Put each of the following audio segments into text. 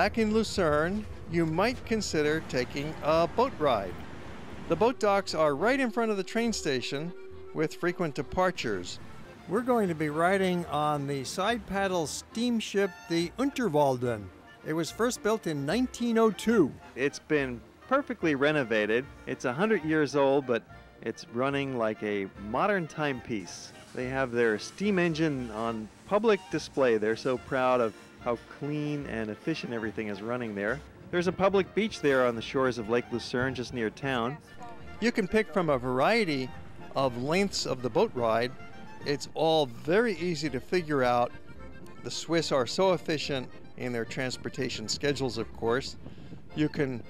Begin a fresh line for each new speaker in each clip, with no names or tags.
Back in Lucerne, you might consider taking a boat ride. The boat docks are right in front of the train station with frequent departures. We're going to be riding on the side paddle steamship, the Unterwalden. It was first built in 1902.
It's been perfectly renovated. It's 100 years old, but it's running like a modern timepiece. They have their steam engine on public display. They're so proud of how clean and efficient everything is running there. There's a public beach there on the shores of Lake Lucerne, just near town.
You can pick from a variety of lengths of the boat ride. It's all very easy to figure out. The Swiss are so efficient in their transportation schedules, of course. You can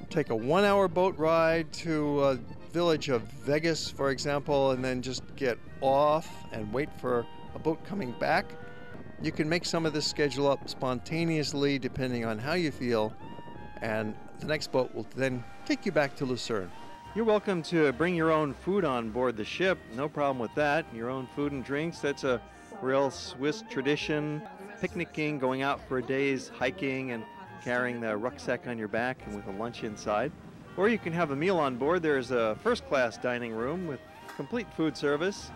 take a 1-hour boat ride to a village of Weggis, for example, and then just get off and wait for a boat coming back. You can make some of this schedule up spontaneously depending on how you feel, and the next boat will then take you back to Lucerne.
You're welcome to bring your own food on board the ship. No problem with that. Your own food and drinks. That's a real Swiss tradition. Picnicking, going out for a day's hiking and carrying the rucksack on your back and with a lunch inside. Or you can have a meal on board. There's a first-class dining room with complete food service.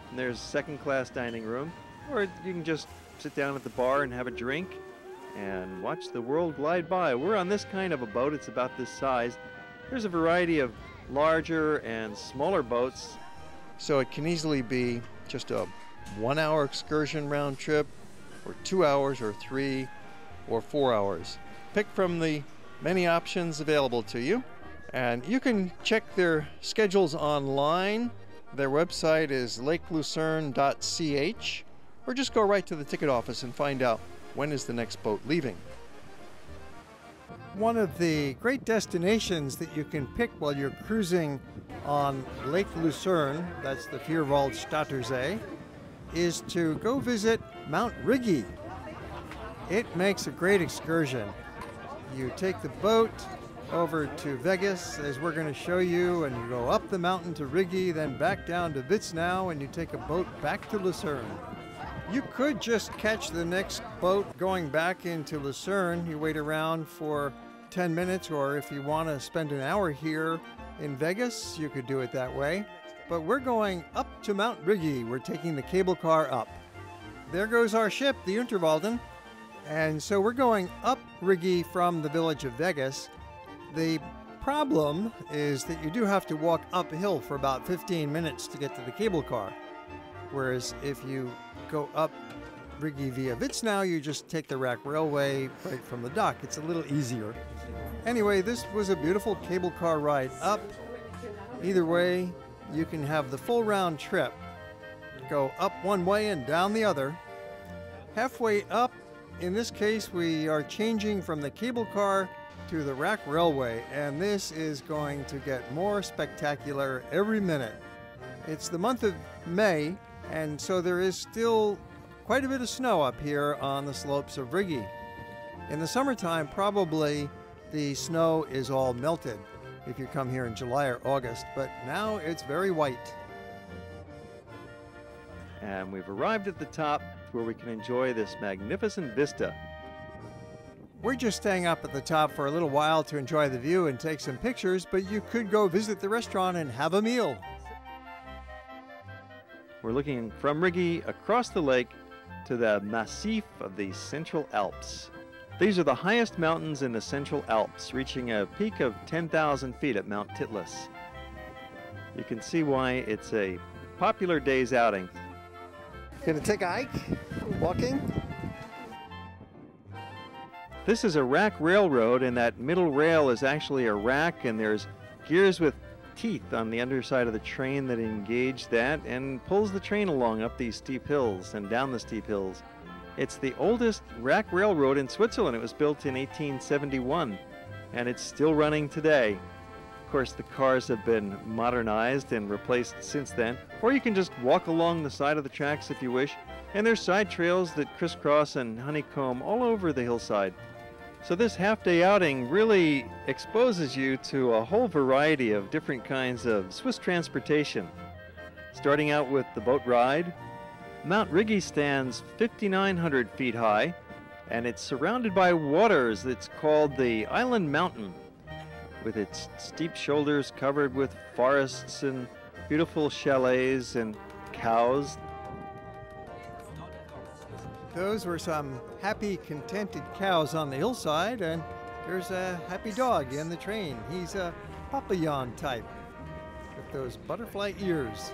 And there's a second-class dining room. Or you can just sit down at the bar and have a drink and watch the world glide by. We're on this kind of a boat. It's about this size. There's a variety of larger and smaller boats.
So it can easily be just a 1-hour excursion round trip, or 2 hours, or 3, or 4 hours. Pick from the many options available to you, and you can check their schedules online. Their website is lakelucerne.ch, or just go right to the ticket office and find out when is the next boat leaving. One of the great destinations that you can pick while you're cruising on Lake Lucerne, that's the Vierwaldstatersee, is to go visit Mount Rigi. It makes a great excursion. You take the boat over to Weggis, as we're going to show you, and you go up the mountain to Rigi, then back down to Vitznau, and you take a boat back to Lucerne. You could just catch the next boat going back into Lucerne. You wait around for 10 minutes, or if you want to spend an hour here in Weggis, you could do it that way. But we're going up to Mount Rigi. We're taking the cable car up. There goes our ship, the Unterwalden. And so we're going up Rigi from the village of Weggis. The problem is that you do have to walk uphill for about 15 minutes to get to the cable car. Whereas if you go up Rigi via Vitznau, you just take the rack railway right from the dock. It's a little easier. Anyway, this was a beautiful cable car ride up. Either way, you can have the full round trip. Go up one way and down the other. Halfway up, in this case, we are changing from the cable car to the rack railway, and this is going to get more spectacular every minute. It's the month of May, and so there is still quite a bit of snow up here on the slopes of Rigi. In the summertime, probably the snow is all melted if you come here in July or August, but now it's very white.
And we've arrived at the top where we can enjoy this magnificent vista.
We're just staying up at the top for a little while to enjoy the view and take some pictures, but you could go visit the restaurant and have a meal.
We're looking from Rigi across the lake to the Massif of the Central Alps. These are the highest mountains in the Central Alps, reaching a peak of 10,000 feet at Mount Titlis. You can see why it's a popular day's outing.
Gonna take a hike? Walking?
This is a rack railroad, and that middle rail is actually a rack, and there's gears with teeth on the underside of the train that engage that and pulls the train along up these steep hills and down the steep hills. It's the oldest rack railroad in Switzerland. It was built in 1871, and it's still running today. Of course, the cars have been modernized and replaced since then, or you can just walk along the side of the tracks if you wish, and there's side trails that crisscross and honeycomb all over the hillside. So this half-day outing really exposes you to a whole variety of different kinds of Swiss transportation. Starting out with the boat ride, Mount Rigi stands 5,900 feet high. And it's surrounded by waters. It's called the Island Mountain, with its steep shoulders covered with forests and beautiful chalets and cows.
Those were some happy, contented cows on the hillside, and there's a happy dog in the train. He's a papillon type with those butterfly ears.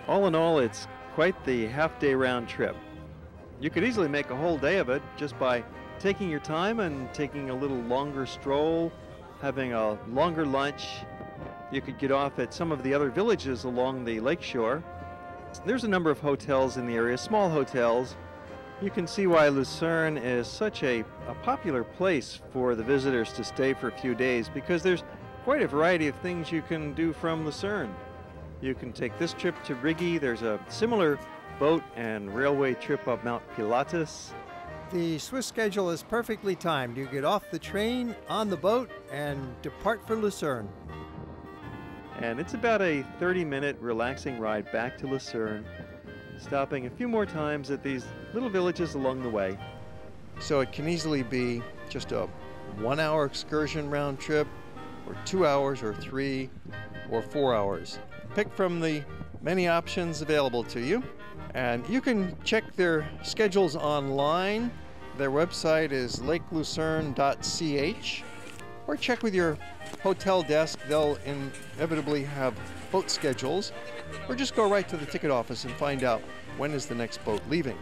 All in all, it's quite the half-day round trip. You could easily make a whole day of it just by taking your time and taking a little longer stroll, having a longer lunch. You could get off at some of the other villages along the lakeshore. There's a number of hotels in the area, small hotels. You can see why Lucerne is such a popular place for the visitors to stay for a few days, because there's quite a variety of things you can do from Lucerne. You can take this trip to Rigi. There's a similar boat and railway trip up Mount Pilatus.
The Swiss schedule is perfectly timed. You get off the train, on the boat, and depart for Lucerne.
And it's about a 30-minute relaxing ride back to Lucerne, stopping a few more times at these little villages along the way.
So it can easily be just a 1-hour excursion round trip, or 2 hours, or 3, or 4 hours. Pick from the many options available to you, and you can check their schedules online. Their website is lakelucerne.ch, or check with your hotel desk. They'll inevitably have boat schedules, or just go right to the ticket office and find out when is the next boat leaving.